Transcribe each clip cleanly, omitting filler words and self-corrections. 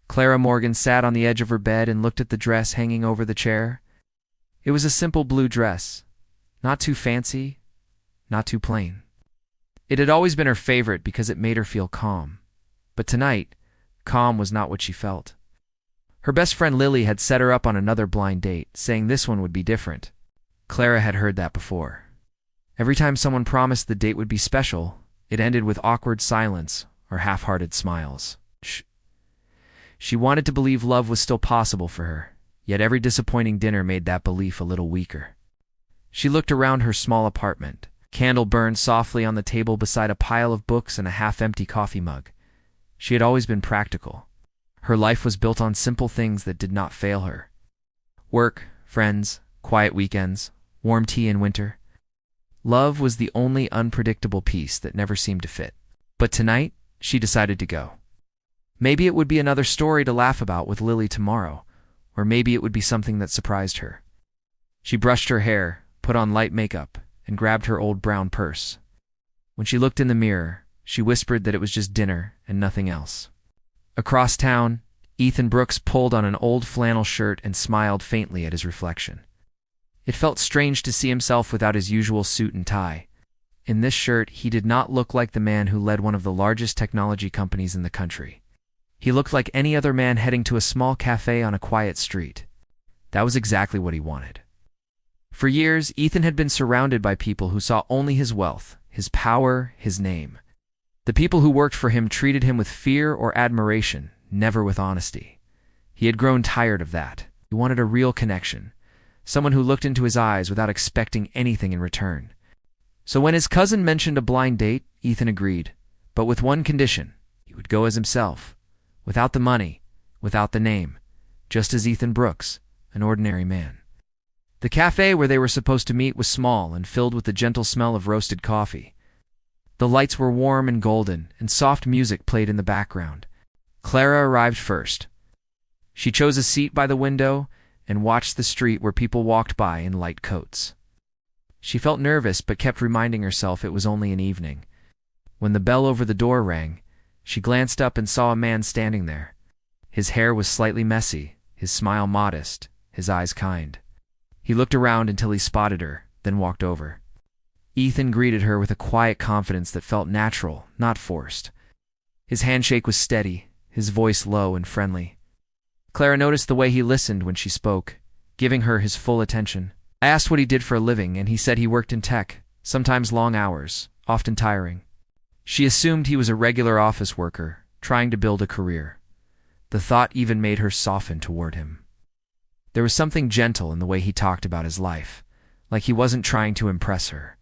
Clara Morgan sat on the edge of her bed and looked at the dress hanging over the chair. It was a simple blue dress, not too fancy, not too plain. It had always been her favorite because it made her feel calm. But tonight, calm was not what she felt. Her best friend Lily had set her up on another blind date, saying this one would be different. Clara had heard that before. Every time someone promised the date would be special, it ended with awkward silence or half-hearted smiles. She wanted to believe love was still possible for her, yet every disappointing dinner made that belief a little weaker. She looked around her small apartment. A candle burned softly on the table beside a pile of books and a half-empty coffee mug. She had always been practical. Her life was built on simple things that did not fail her. Work, friends, quiet weekends, warm tea in winter. Love was the only unpredictable piece that never seemed to fit. But tonight, she decided to go. Maybe it would be another story to laugh about with Lily tomorrow, or maybe it would be something that surprised her. She brushed her hair, put on light makeup, and grabbed her old brown purse. When she looked in the mirror, she whispered that it was just dinner and nothing else. Across town, Ethan Brooks pulled on an old flannel shirt and smiled faintly at his reflection. It felt strange to see himself without his usual suit and tie. In this shirt, he did not look like the man who led one of the largest technology companies in the country. He looked like any other man heading to a small cafe on a quiet street. That was exactly what he wanted. For years, Ethan had been surrounded by people who saw only his wealth, his power, his name. The people who worked for him treated him with fear or admiration, never with honesty. He had grown tired of that. He wanted a real connection, someone who looked into his eyes without expecting anything in return. So when his cousin mentioned a blind date, Ethan agreed, but with one condition. He would go as himself, without the money, without the name, just as Ethan Brooks, an ordinary man. The cafe where they were supposed to meet was small and filled with the gentle smell of roasted coffee. The lights were warm and golden, and soft music played in the background. Clara arrived first. She chose a seat by the window and watched the street where people walked by in light coats. She felt nervous but kept reminding herself it was only an evening. When the bell over the door rang, she glanced up and saw a man standing there. His hair was slightly messy, his smile modest, his eyes kind. He looked around until he spotted her, then walked over. Ethan greeted her with a quiet confidence that felt natural, not forced. His handshake was steady, his voice low and friendly. Clara noticed the way he listened when she spoke, giving her his full attention. I asked what he did for a living, and he said he worked in tech, sometimes long hours, often tiring. She assumed he was a regular office worker, trying to build a career. The thought even made her soften toward him. There was something gentle in the way he talked about his life, like he wasn't trying to impress her.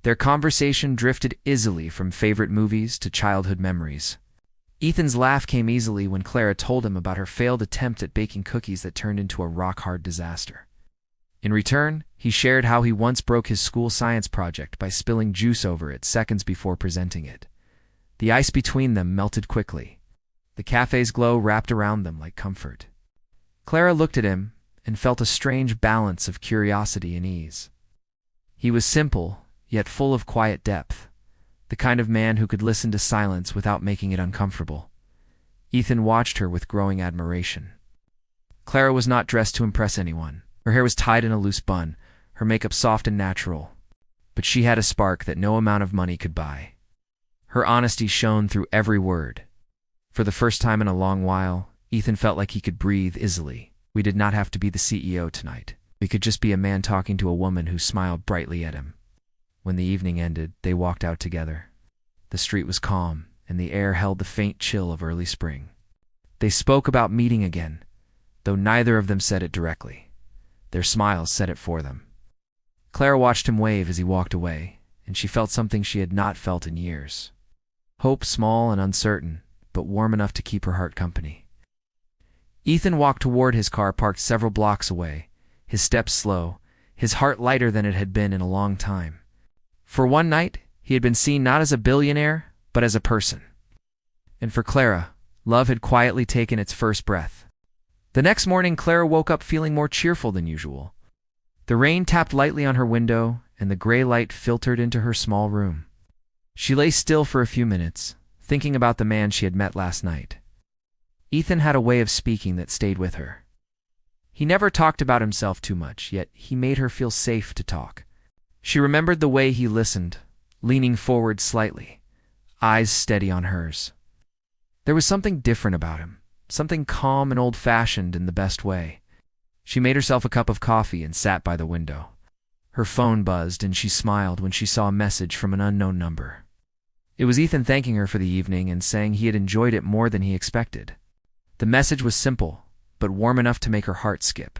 Their conversation drifted easily from favorite movies to childhood memories. Ethan's laugh came easily when Clara told him about her failed attempt at baking cookies that turned into a rock-hard disaster. In return, he shared how he once broke his school science project by spilling juice over it seconds before presenting it. The ice between them melted quickly. The cafe's glow wrapped around them like comfort. Clara looked at him and felt a strange balance of curiosity and ease. He was simple, yet full of quiet depth, the kind of man who could listen to silence without making it uncomfortable. Ethan watched her with growing admiration. Clara was not dressed to impress anyone. Her hair was tied in a loose bun, her makeup soft and natural, but she had a spark that no amount of money could buy. Her honesty shone through every word. For the first time in a long while, Ethan felt like he could breathe easily. We did not have to be the CEO tonight. We could just be a man talking to a woman who smiled brightly at him. When the evening ended, they walked out together. The street was calm, and the air held the faint chill of early spring. They spoke about meeting again, though neither of them said it directly. Their smiles said it for them. Clara watched him wave as he walked away, and she felt something she had not felt in years. Hope small and uncertain, but warm enough to keep her heart company. Ethan walked toward his car parked several blocks away, his steps slow, his heart lighter than it had been in a long time. For one night, he had been seen not as a billionaire, but as a person. And for Clara, love had quietly taken its first breath. The next morning, Clara woke up feeling more cheerful than usual. The rain tapped lightly on her window, and the gray light filtered into her small room. She lay still for a few minutes, thinking about the man she had met last night. Ethan had a way of speaking that stayed with her. He never talked about himself too much, yet he made her feel safe to talk. She remembered the way he listened, leaning forward slightly, eyes steady on hers. There was something different about him, something calm and old-fashioned in the best way. She made herself a cup of coffee and sat by the window. Her phone buzzed and she smiled when she saw a message from an unknown number. It was Ethan thanking her for the evening and saying he had enjoyed it more than he expected. The message was simple, but warm enough to make her heart skip.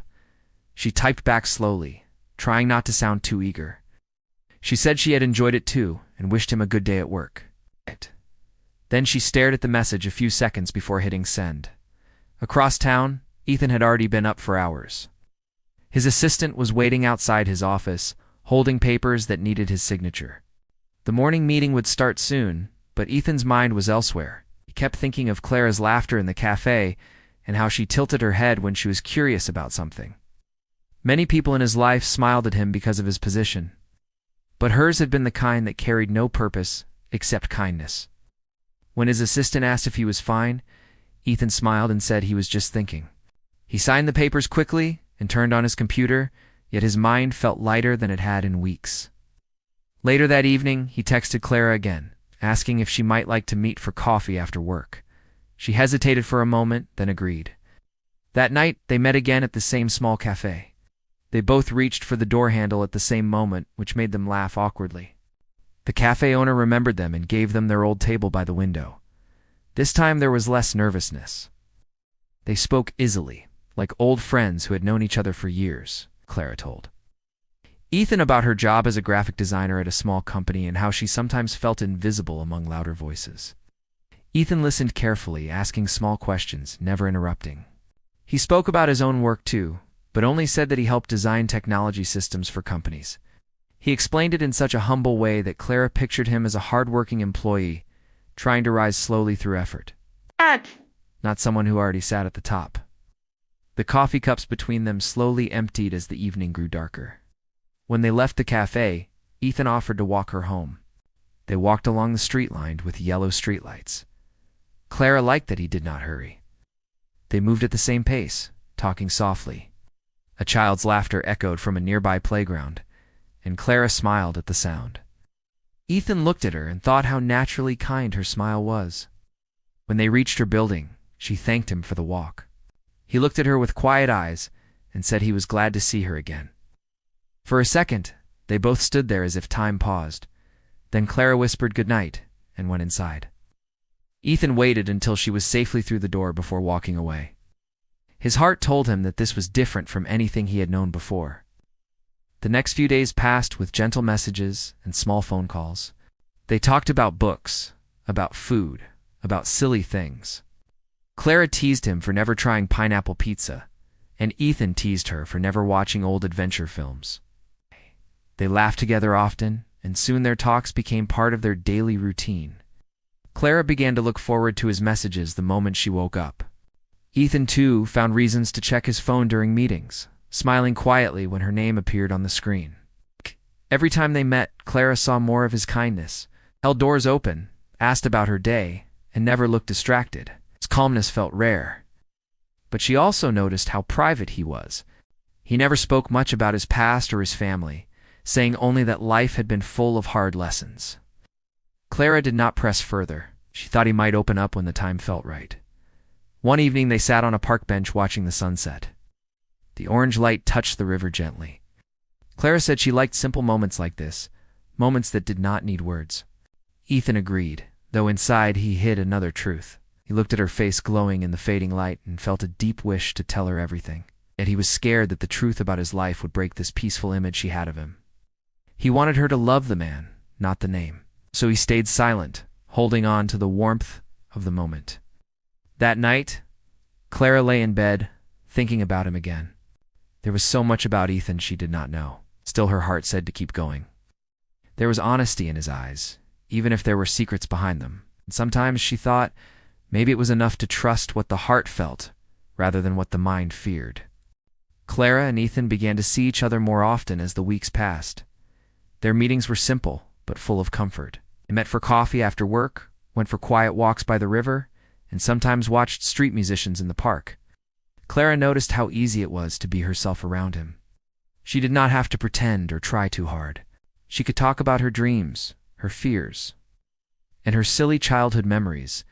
She typed back slowly, trying not to sound too eager. She said she had enjoyed it too and wished him a good day at work. Then she stared at the message a few seconds before hitting send. Across town, Ethan had already been up for hours. His assistant was waiting outside his office, holding papers that needed his signature. The morning meeting would start soon, but Ethan's mind was elsewhere. He kept thinking of Clara's laughter in the cafe and how she tilted her head when she was curious about something. Many people in his life smiled at him because of his position, but hers had been the kind that carried no purpose except kindness. When his assistant asked if he was fine, Ethan smiled and said he was just thinking. He signed the papers quickly and turned on his computer, yet his mind felt lighter than it had in weeks. Later that evening, he texted Clara again, asking if she might like to meet for coffee after work. She hesitated for a moment, then agreed. That night, they met again at the same small cafe. They both reached for the door handle at the same moment, which made them laugh awkwardly. The cafe owner remembered them and gave them their old table by the window. This time there was less nervousness. They spoke easily, like old friends who had known each other for years, Clara told Ethan about her job as a graphic designer at a small company and how she sometimes felt invisible among louder voices. Ethan listened carefully, asking small questions, never interrupting. He spoke about his own work too, but only said that he helped design technology systems for companies. He explained it in such a humble way that Clara pictured him as a hard-working employee, trying to rise slowly through effort. Not someone who already sat at the top. The coffee cups between them slowly emptied as the evening grew darker. When they left the cafe, Ethan offered to walk her home. They walked along the street lined with yellow streetlights. Clara liked that he did not hurry. They moved at the same pace, talking softly. A child's laughter echoed from a nearby playground, and Clara smiled at the sound. Ethan looked at her and thought how naturally kind her smile was. When they reached her building, she thanked him for the walk. He looked at her with quiet eyes and said he was glad to see her again. For a second, they both stood there as if time paused. Then Clara whispered goodnight and went inside. Ethan waited until she was safely through the door before walking away. His heart told him that this was different from anything he had known before. The next few days passed with gentle messages and small phone calls. They talked about books, about food, about silly things. Clara teased him for never trying pineapple pizza, and Ethan teased her for never watching old adventure films. They laughed together often, and soon their talks became part of their daily routine. Clara began to look forward to his messages the moment she woke up. Ethan, too, found reasons to check his phone during meetings, smiling quietly when her name appeared on the screen. Every time they met, Clara saw more of his kindness, held doors open, asked about her day, and never looked distracted. His calmness felt rare. But she also noticed how private he was. He never spoke much about his past or his family, saying only that life had been full of hard lessons. Clara did not press further. She thought he might open up when the time felt right. One evening they sat on a park bench watching the sunset. The orange light touched the river gently. Clara said she liked simple moments like this, moments that did not need words. Ethan agreed, though inside he hid another truth. He looked at her face glowing in the fading light and felt a deep wish to tell her everything. Yet he was scared that the truth about his life would break this peaceful image she had of him. He wanted her to love the man, not the name. So he stayed silent, holding on to the warmth of the moment. That night, Clara lay in bed, thinking about him again. There was so much about Ethan she did not know. Still, her heart said to keep going. There was honesty in his eyes, even if there were secrets behind them. And sometimes she thought maybe it was enough to trust what the heart felt, rather than what the mind feared. Clara and Ethan began to see each other more often as the weeks passed. Their meetings were simple, but full of comfort. They met for coffee after work, went for quiet walks by the river, and sometimes watched street musicians in the park. Clara noticed how easy it was to be herself around him. She did not have to pretend or try too hard. She could talk about her dreams, her fears, and her silly childhood memories,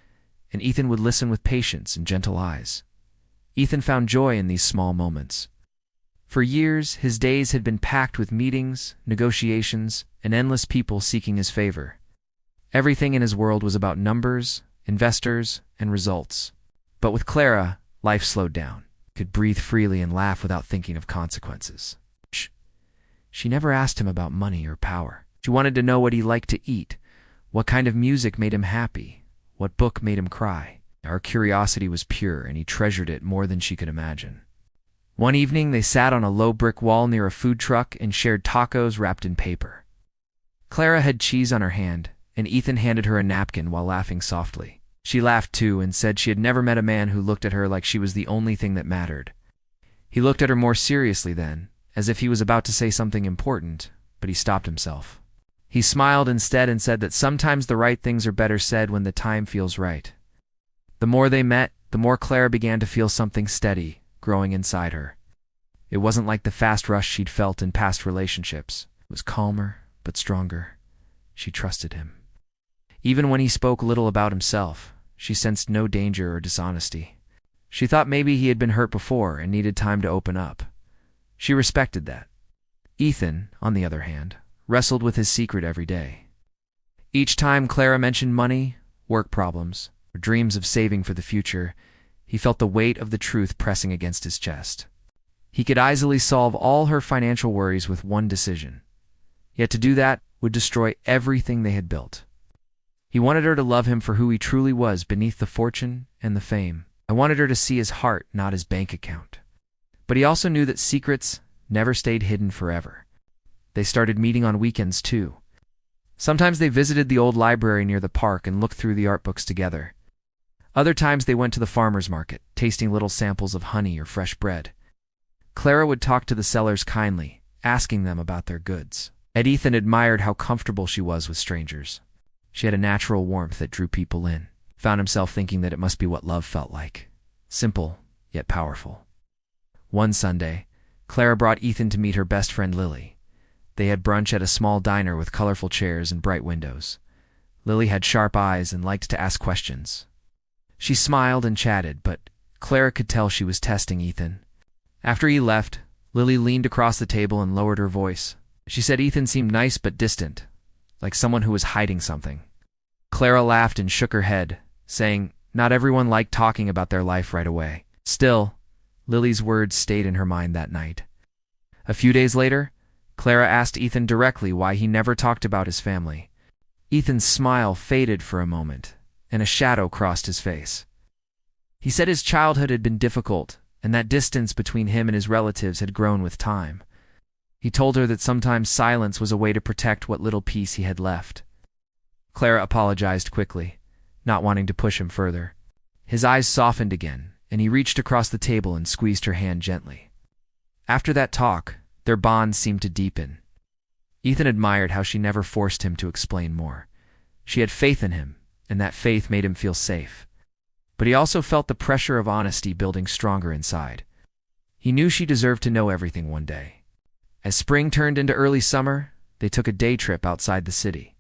and Ethan would listen with patience and gentle eyes. Ethan found joy in these small moments. For years, his days had been packed with meetings, negotiations, and endless people seeking his favor. Everything in his world was about numbers, investors, and results. But with Clara, life slowed down. He could breathe freely and laugh without thinking of consequences. She never asked him about money or power. She wanted to know what he liked to eat, what kind of music made him happy, what book made him cry. Our curiosity was pure, and he treasured it more than she could imagine. One evening, they sat on a low brick wall near a food truck and shared tacos wrapped in paper. Clara had cheese on her hand, and Ethan handed her a napkin while laughing softly. She laughed too and said she had never met a man who looked at her like she was the only thing that mattered. He looked at her more seriously then, as if he was about to say something important, but he stopped himself. He smiled instead and said that sometimes the right things are better said when the time feels right. The more they met, the more Clara began to feel something steady growing inside her. It wasn't like the fast rush she'd felt in past relationships. It was calmer, but stronger. She trusted him. Even when he spoke little about himself, she sensed no danger or dishonesty. She thought maybe he had been hurt before and needed time to open up. She respected that. Ethan, on the other hand, wrestled with his secret every day. Each time Clara mentioned money, work problems, or dreams of saving for the future, he felt the weight of the truth pressing against his chest. He could easily solve all her financial worries with one decision. Yet to do that would destroy everything they had built. He wanted her to love him for who he truly was beneath the fortune and the fame. I wanted her to see his heart, not his bank account. But he also knew that secrets never stayed hidden forever. They started meeting on weekends too. Sometimes they visited the old library near the park and looked through the art books together. Other times they went to the farmer's market, tasting little samples of honey or fresh bread. Clara would talk to the sellers kindly, asking them about their goods. And Ethan admired how comfortable she was with strangers. She had a natural warmth that drew people in. Found himself thinking that it must be what love felt like. Simple, yet powerful. One Sunday, Clara brought Ethan to meet her best friend Lily. They had brunch at a small diner with colorful chairs and bright windows. Lily had sharp eyes and liked to ask questions. She smiled and chatted, but Clara could tell she was testing Ethan. After he left, Lily leaned across the table and lowered her voice. She said Ethan seemed nice but distant, like someone who was hiding something. Clara laughed and shook her head, saying, not everyone liked talking about their life right away. Still, Lily's words stayed in her mind that night. A few days later, Clara asked Ethan directly why he never talked about his family. Ethan's smile faded for a moment, and a shadow crossed his face. He said his childhood had been difficult, and that distance between him and his relatives had grown with time. He told her that sometimes silence was a way to protect what little peace he had left. Clara apologized quickly, not wanting to push him further. His eyes softened again, and he reached across the table and squeezed her hand gently. After that talk, their bond seemed to deepen. Ethan admired how she never forced him to explain more. She had faith in him, and that faith made him feel safe. But he also felt the pressure of honesty building stronger inside. He knew she deserved to know everything one day. As spring turned into early summer, they took a day trip outside the city.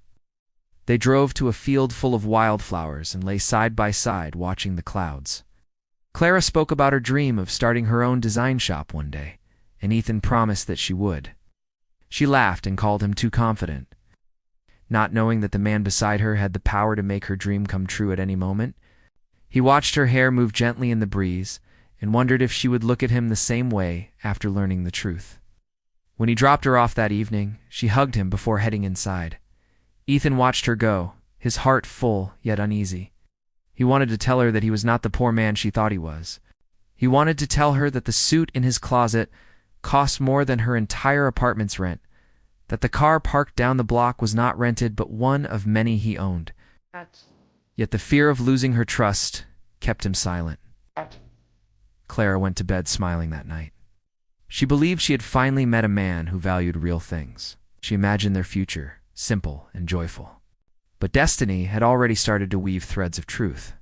They drove to a field full of wildflowers and lay side by side watching the clouds. Clara spoke about her dream of starting her own design shop one day, and Ethan promised that she would. She laughed and called him too confident. Not knowing that the man beside her had the power to make her dream come true at any moment, he watched her hair move gently in the breeze and wondered if she would look at him the same way after learning the truth. When he dropped her off that evening, she hugged him before heading inside. Ethan watched her go, his heart full yet uneasy. He wanted to tell her that he was not the poor man she thought he was. He wanted to tell her that the suit in his closet cost more than her entire apartment's rent, that the car parked down the block was not rented but one of many he owned. Yet the fear of losing her trust kept him silent. Clara went to bed smiling that night. She believed she had finally met a man who valued real things. She imagined their future, simple and joyful. But destiny had already started to weave threads of truth.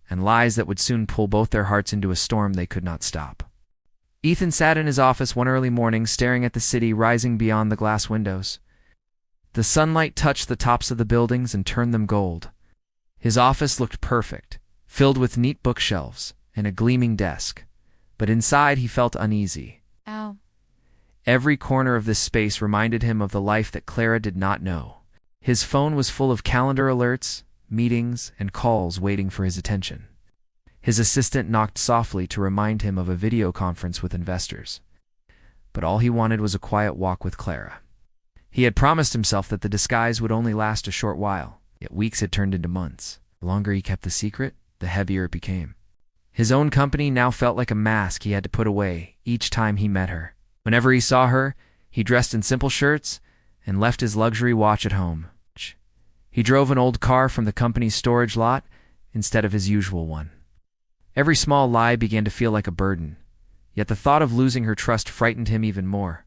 and lies that would soon pull both their hearts into a storm they could not stop. Ethan sat in his office one early morning, staring at the city rising beyond the glass windows. The sunlight touched the tops of the buildings and turned them gold. His office looked perfect, filled with neat bookshelves and a gleaming desk, but inside he felt uneasy. Ow. Every corner of this space reminded him of the life that Clara did not know. His phone was full of calendar alerts, meetings, and calls waiting for his attention. His assistant knocked softly to remind him of a video conference with investors. But all he wanted was a quiet walk with Clara. He had promised himself that the disguise would only last a short while, yet weeks had turned into months. The longer he kept the secret, the heavier it became. His own company now felt like a mask he had to put away each time he met her. Whenever he saw her, he dressed in simple shirts and left his luxury watch at home. He drove an old car from the company's storage lot instead of his usual one. Every small lie began to feel like a burden, yet the thought of losing her trust frightened him even more.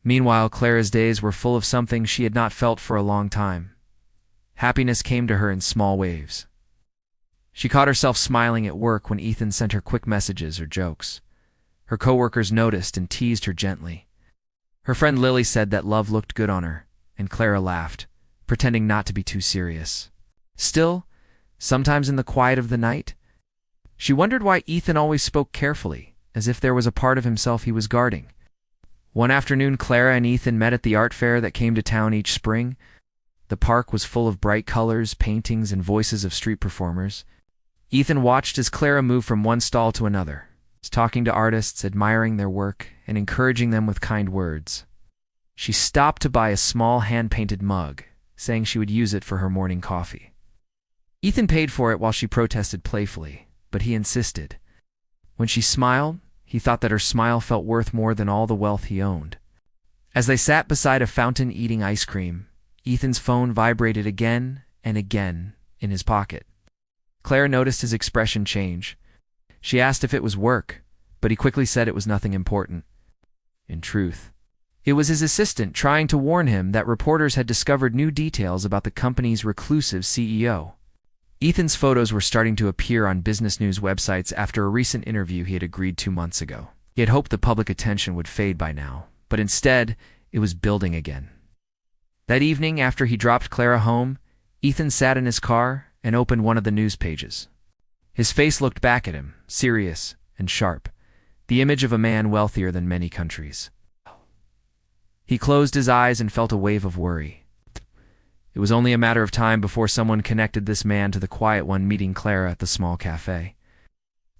Meanwhile, Clara's days were full of something she had not felt for a long time. Happiness came to her in small waves. She caught herself smiling at work when Ethan sent her quick messages or jokes. Her coworkers noticed and teased her gently. Her friend Lily said that love looked good on her, and Clara laughed, pretending not to be too serious. Still, sometimes in the quiet of the night, she wondered why Ethan always spoke carefully, as if there was a part of himself he was guarding. One afternoon, Clara and Ethan met at the art fair that came to town each spring. The park was full of bright colors, paintings, and voices of street performers. Ethan watched as Clara moved from one stall to another, talking to artists, admiring their work, and encouraging them with kind words. She stopped to buy a small hand-painted mug, saying she would use it for her morning coffee. Ethan paid for it while she protested playfully, but he insisted. When she smiled, he thought that her smile felt worth more than all the wealth he owned. As they sat beside a fountain eating ice cream, Ethan's phone vibrated again and again in his pocket. Clara noticed his expression change. She asked if it was work, but he quickly said it was nothing important. In truth, it was his assistant trying to warn him that reporters had discovered new details about the company's reclusive CEO. Ethan's photos were starting to appear on business news websites after a recent interview he had agreed 2 months ago. He had hoped the public attention would fade by now, but instead, it was building again. That evening, after he dropped Clara home, Ethan sat in his car and opened one of the news pages. His face looked back at him, serious and sharp, the image of a man wealthier than many countries. He closed his eyes and felt a wave of worry. It was only a matter of time before someone connected this man to the quiet one meeting Clara at the small cafe.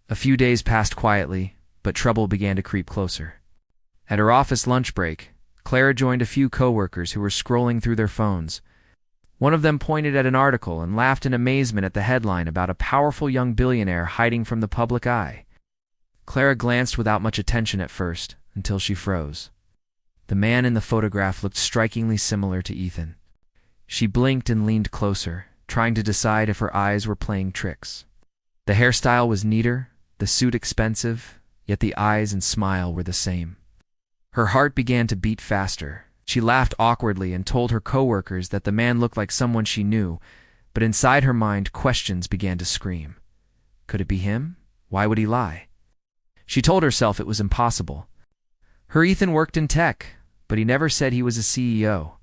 A few days passed quietly, but trouble began to creep closer. At her office lunch break, Clara joined a few coworkers who were scrolling through their phones. One of them pointed at an article and laughed in amazement at the headline about a powerful young billionaire hiding from the public eye. Clara glanced without much attention at first, until she froze. The man in the photograph looked strikingly similar to Ethan. She blinked and leaned closer, trying to decide if her eyes were playing tricks. The hairstyle was neater, the suit expensive, yet the eyes and smile were the same. Her heart began to beat faster. She laughed awkwardly and told her coworkers that the man looked like someone she knew, but inside her mind questions began to scream. Could it be him? Why would he lie? She told herself it was impossible. Her Ethan worked in tech, but he never said he was a CEO.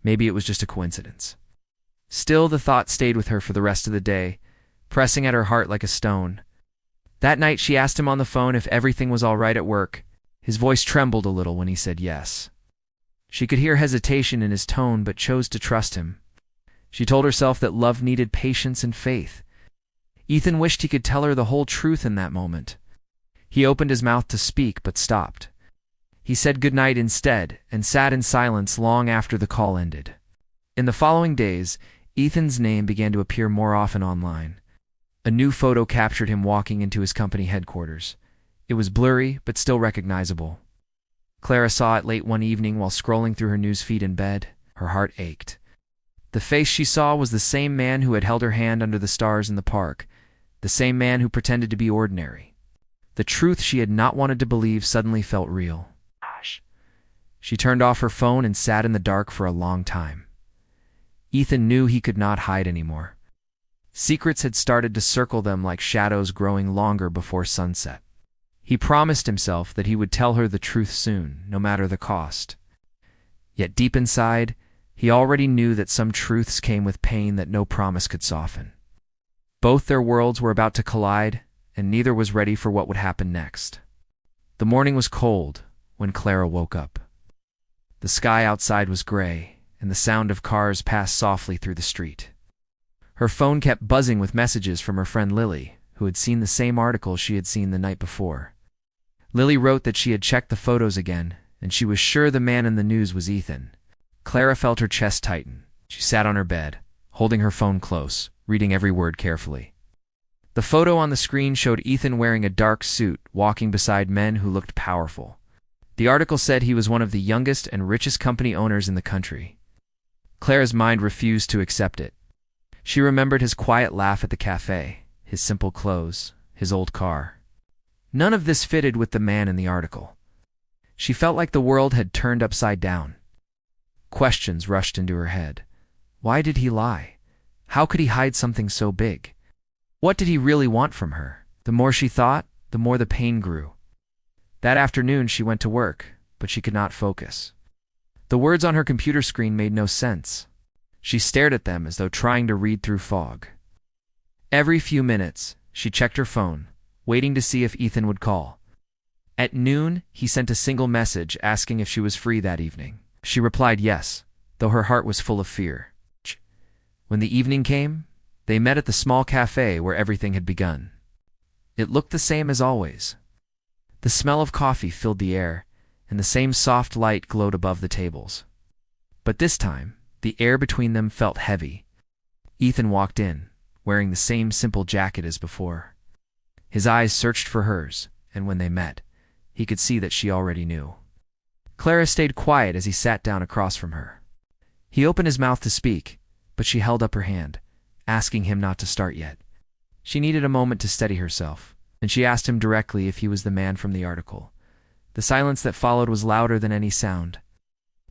Maybe it was just a coincidence. Still, the thought stayed with her for the rest of the day, pressing at her heart like a stone. That night she asked him on the phone if everything was all right at work. His voice trembled a little when he said yes. She could hear hesitation in his tone but chose to trust him. She told herself that love needed patience and faith. Ethan wished he could tell her the whole truth in that moment. He opened his mouth to speak but stopped. He said goodnight instead and sat in silence long after the call ended. In the following days, Ethan's name began to appear more often online. A new photo captured him walking into his company headquarters. It was blurry but still recognizable. Clara saw it late one evening while scrolling through her news feed in bed. Her heart ached. The face she saw was the same man who had held her hand under the stars in the park, the same man who pretended to be ordinary. The truth she had not wanted to believe suddenly felt real. She turned off her phone and sat in the dark for a long time. Ethan knew he could not hide anymore. Secrets had started to circle them like shadows growing longer before sunset. He promised himself that he would tell her the truth soon, no matter the cost. Yet deep inside, he already knew that some truths came with pain that no promise could soften. Both their worlds were about to collide, and neither was ready for what would happen next. The morning was cold when Clara woke up. The sky outside was gray, and the sound of cars passed softly through the street. Her phone kept buzzing with messages from her friend Lily, who had seen the same article she had seen the night before. Lily wrote that she had checked the photos again, and she was sure the man in the news was Ethan. Clara felt her chest tighten. She sat on her bed, holding her phone close, reading every word carefully. The photo on the screen showed Ethan wearing a dark suit, walking beside men who looked powerful. The article said he was one of the youngest and richest company owners in the country. Clara's mind refused to accept it. She remembered his quiet laugh at the cafe, his simple clothes, his old car. None of this fitted with the man in the article. She felt like the world had turned upside down. Questions rushed into her head. Why did he lie? How could he hide something so big? What did he really want from her? The more she thought, the more the pain grew. That afternoon she went to work, but she could not focus. The words on her computer screen made no sense. She stared at them as though trying to read through fog. Every few minutes, she checked her phone, waiting to see if Ethan would call. At noon, he sent a single message asking if she was free that evening. She replied yes, though her heart was full of fear. When the evening came, they met at the small cafe where everything had begun. It looked the same as always. The smell of coffee filled the air, and the same soft light glowed above the tables. But this time, the air between them felt heavy. Ethan walked in, wearing the same simple jacket as before. His eyes searched for hers, and when they met, he could see that she already knew. Clara stayed quiet as he sat down across from her. He opened his mouth to speak, but she held up her hand, asking him not to start yet. She needed a moment to steady herself, and she asked him directly if he was the man from the article. The silence that followed was louder than any sound.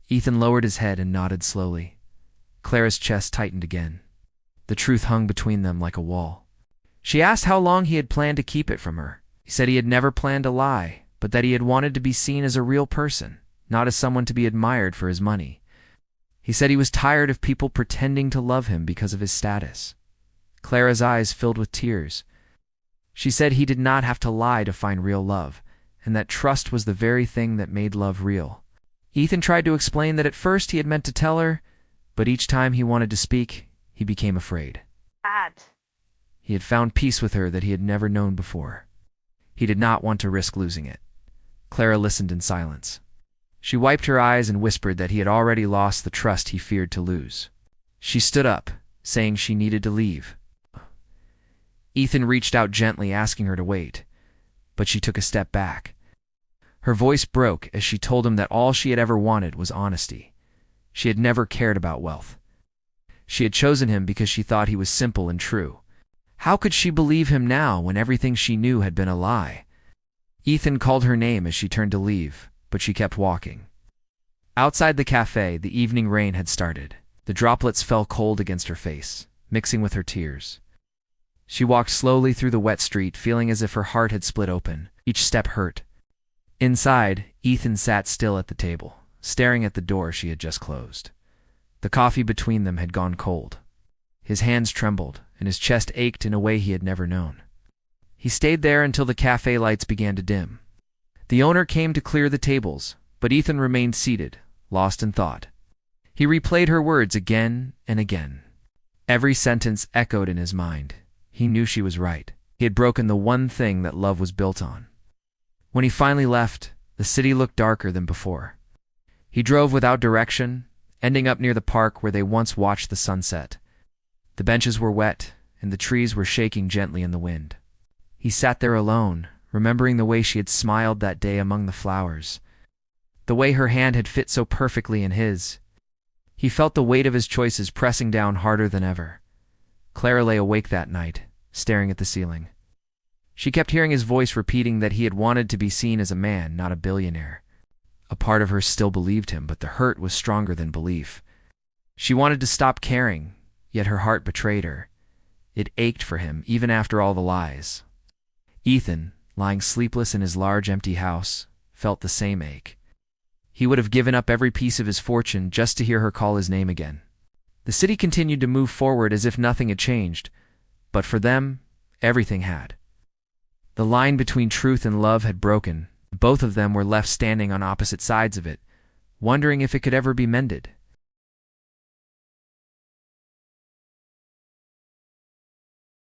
Ethan lowered his head and nodded slowly. Clara's chest tightened again. The truth hung between them like a wall. She asked how long he had planned to keep it from her. He said he had never planned to lie, but that he had wanted to be seen as a real person, not as someone to be admired for his money. He said he was tired of people pretending to love him because of his status. Clara's eyes filled with tears. She said he did not have to lie to find real love, and that trust was the very thing that made love real. Ethan tried to explain that at first he had meant to tell her, but each time he wanted to speak, he became afraid. Dad. He had found peace with her that he had never known before. He did not want to risk losing it. Clara listened in silence. She wiped her eyes and whispered that he had already lost the trust he feared to lose. She stood up, saying she needed to leave. Ethan reached out gently, asking her to wait, but she took a step back. Her voice broke as she told him that all she had ever wanted was honesty. She had never cared about wealth. She had chosen him because she thought he was simple and true. How could she believe him now when everything she knew had been a lie? Ethan called her name as she turned to leave, but she kept walking. Outside the cafe, the evening rain had started. The droplets fell cold against her face, mixing with her tears. She walked slowly through the wet street, feeling as if her heart had split open. Each step hurt. Inside, Ethan sat still at the table, staring at the door she had just closed. The coffee between them had gone cold. His hands trembled, and his chest ached in a way he had never known. He stayed there until the cafe lights began to dim. The owner came to clear the tables, but Ethan remained seated, lost in thought. He replayed her words again and again. Every sentence echoed in his mind. He knew she was right. He had broken the one thing that love was built on. When he finally left, the city looked darker than before. He drove without direction, ending up near the park where they once watched the sunset. The benches were wet, and the trees were shaking gently in the wind. He sat there alone, remembering the way she had smiled that day among the flowers, the way her hand had fit so perfectly in his. He felt the weight of his choices pressing down harder than ever. Clara lay awake that night, staring at the ceiling. She kept hearing his voice repeating that he had wanted to be seen as a man, not a billionaire. A part of her still believed him, but the hurt was stronger than belief. She wanted to stop caring, yet her heart betrayed her. It ached for him, even after all the lies. Ethan, lying sleepless in his large empty house, felt the same ache. He would have given up every piece of his fortune just to hear her call his name again. The city continued to move forward as if nothing had changed, but for them, everything had. The line between truth and love had broken. Both of them were left standing on opposite sides of it, wondering if it could ever be mended.